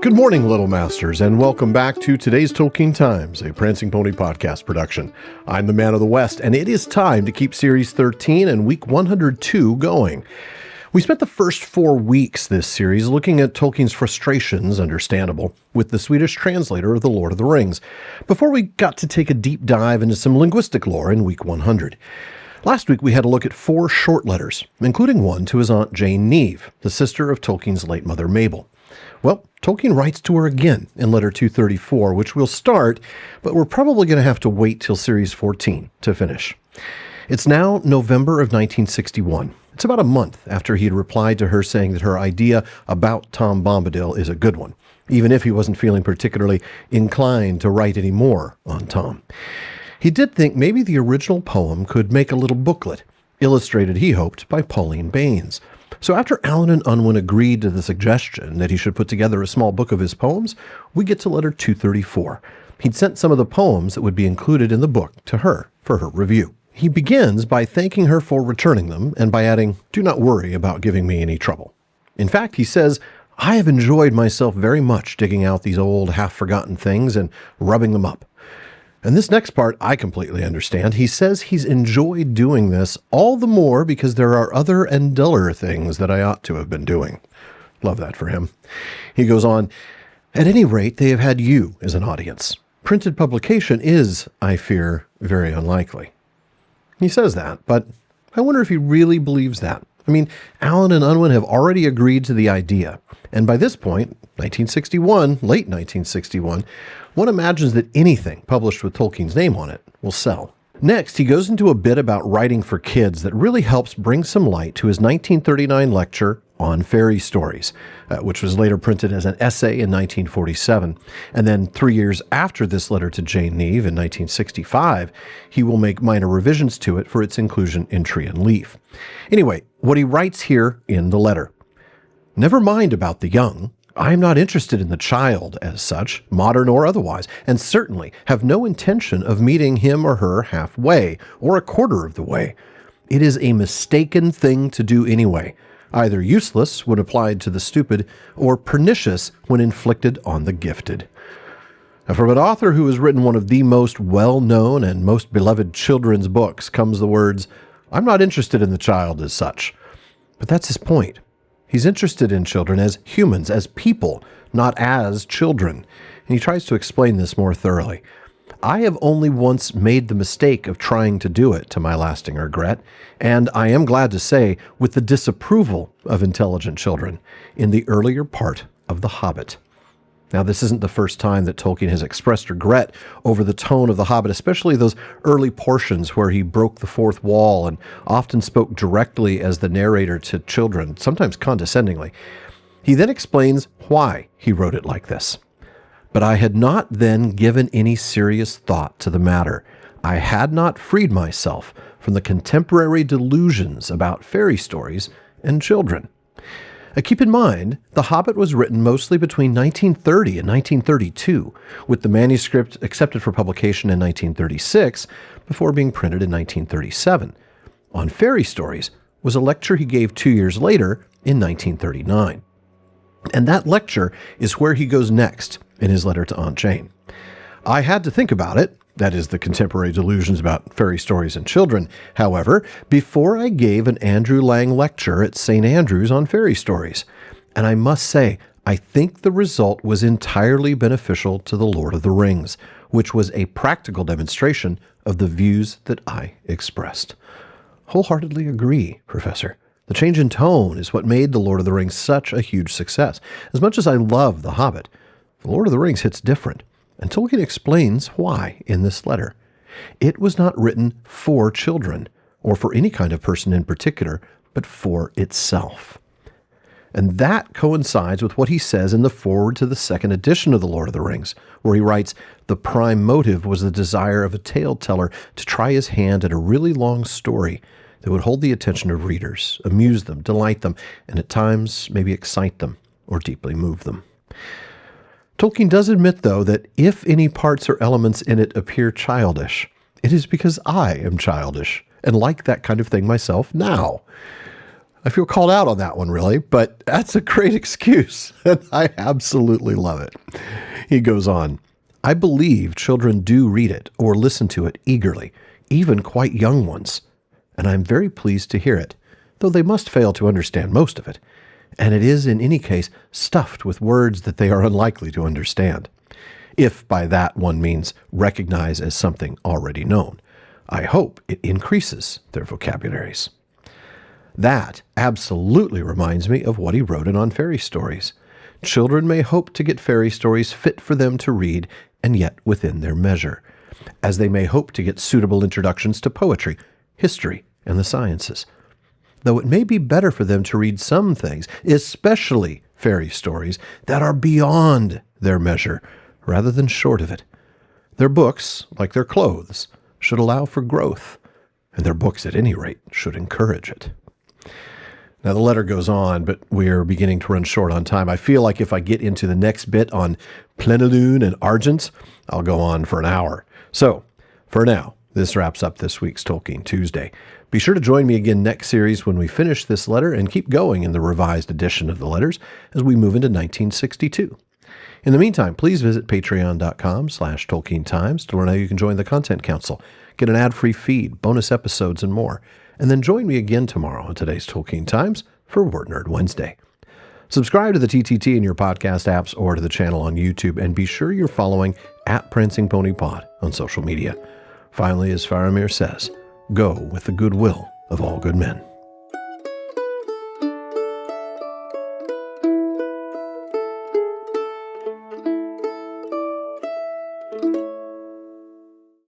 Good morning, Little Masters, and welcome back to today's Tolkien Times, a Prancing Pony podcast production. I'm the Man of the West, and it is time to keep Series 13 and Week 102 going. We spent the first 4 weeks this series looking at Tolkien's frustrations, understandable, with the Swedish translator of The Lord of the Rings, before we got to take a deep dive into some linguistic lore in Week 100. Last week we had a look at 4 short letters, including one to his Aunt Jane Neve, the sister of Tolkien's late mother Mabel. Well, Tolkien writes to her again in letter 234, which we'll start, but we're probably going to have to wait till Series 14 to finish. It's now November of 1961. It's about a month after he had replied to her saying that her idea about Tom Bombadil is a good one, even if he wasn't feeling particularly inclined to write any more on Tom. He did think maybe the original poem could make a little booklet, illustrated, he hoped, by Pauline Baynes. So after Allen and Unwin agreed to the suggestion that he should put together a small book of his poems, we get to letter 234. He'd sent some of the poems that would be included in the book to her for her review. He begins by thanking her for returning them and by adding, "Do not worry about giving me any trouble." In fact, he says, "I have enjoyed myself very much digging out these old half-forgotten things and rubbing them up." And this next part I completely understand. He says he's enjoyed doing this all the more because there are other and duller things that I ought to have been doing. Love that for him. He goes on, "At any rate, they have had you as an audience. Printed publication is, I fear, very unlikely." He says that, but I wonder if he really believes that. I mean, Allen and Unwin have already agreed to the idea, and by this point, 1961, late 1961, one imagines that anything published with Tolkien's name on it will sell. Next, he goes into a bit about writing for kids that really helps bring some light to his 1939 lecture on fairy stories, which was later printed as an essay in 1947. And then 3 years after this letter to Jane Neve in 1965, he will make minor revisions to it for its inclusion in Tree and Leaf. Anyway, what he writes here in the letter: "Never mind about the young. I am not interested in the child as such, modern or otherwise, and certainly have no intention of meeting him or her halfway, or a quarter of the way. It is a mistaken thing to do anyway, either useless when applied to the stupid, or pernicious when inflicted on the gifted." Now, from an author who has written one of the most well-known and most beloved children's books comes the words, "I'm not interested in the child as such." But that's his point. He's interested in children as humans, as people, not as children. And he tries to explain this more thoroughly. "I have only once made the mistake of trying to do it, to my lasting regret, and I am glad to say, with the disapproval of intelligent children, in the earlier part of The Hobbit." Now, this isn't the first time that Tolkien has expressed regret over the tone of The Hobbit, especially those early portions where he broke the fourth wall and often spoke directly as the narrator to children, sometimes condescendingly. He then explains why he wrote it like this. "But I had not then given any serious thought to the matter. I had not freed myself from the contemporary delusions about fairy stories and children." Keep in mind, The Hobbit was written mostly between 1930 and 1932, with the manuscript accepted for publication in 1936 before being printed in 1937. On fairy stories was a lecture he gave 2 years later in 1939. And that lecture is where he goes next in his letter to Aunt Jane. "I had to think about it," that is, the contemporary delusions about fairy stories and children, however, "before I gave an Andrew Lang lecture at St. Andrews on fairy stories. And I must say, I think the result was entirely beneficial to The Lord of the Rings, which was a practical demonstration of the views that I expressed." Wholeheartedly agree, Professor. The change in tone is what made The Lord of the Rings such a huge success. As much as I love The Hobbit, The Lord of the Rings hits different. And Tolkien explains why in this letter. It was not written for children, or for any kind of person in particular, but for itself. And that coincides with what he says in the foreword to the second edition of The Lord of the Rings, where he writes, "The prime motive was the desire of a tale-teller to try his hand at a really long story that would hold the attention of readers, amuse them, delight them, and at times maybe excite them or deeply move them." Tolkien does admit, though, that if any parts or elements in it appear childish, it is because I am childish and like that kind of thing myself now. I feel called out on that one, really, but that's a great excuse, and I absolutely love it. He goes on, I believe children do read it or listen to it eagerly, even quite young ones, and I'm very pleased to hear it, though they must fail to understand most of it, and it is in any case stuffed with words that they are unlikely to understand, if by that one means recognize as something already known. I hope it increases their vocabularies. That absolutely reminds me of what he wrote in On Fairy Stories. Children may hope to get fairy stories fit for them to read, and yet within their measure, as they may hope to get suitable introductions to poetry, history, and the sciences. Though it may be better for them to read some things, especially fairy stories, that are beyond their measure, rather than short of it. Their books, like their clothes, should allow for growth, and their books, at any rate, should encourage it. Now, the letter goes on, but we're beginning to run short on time. I feel like if I get into the next bit on plenilune and argent, I'll go on for an hour. So, for now, this wraps up this week's Tolkien Tuesday. Be sure to join me again next series when we finish this letter and keep going in the revised edition of the letters as we move into 1962. In the meantime, please visit patreon.com/TolkienTimes to learn how you can join the Content Council, get an ad-free feed, bonus episodes, and more. And then join me again tomorrow on today's Tolkien Times for Word Nerd Wednesday. Subscribe to the TTT in your podcast apps or to the channel on YouTube, and be sure you're following @PrancingPonyPod on social media. Finally, as Faramir says, go with the goodwill of all good men.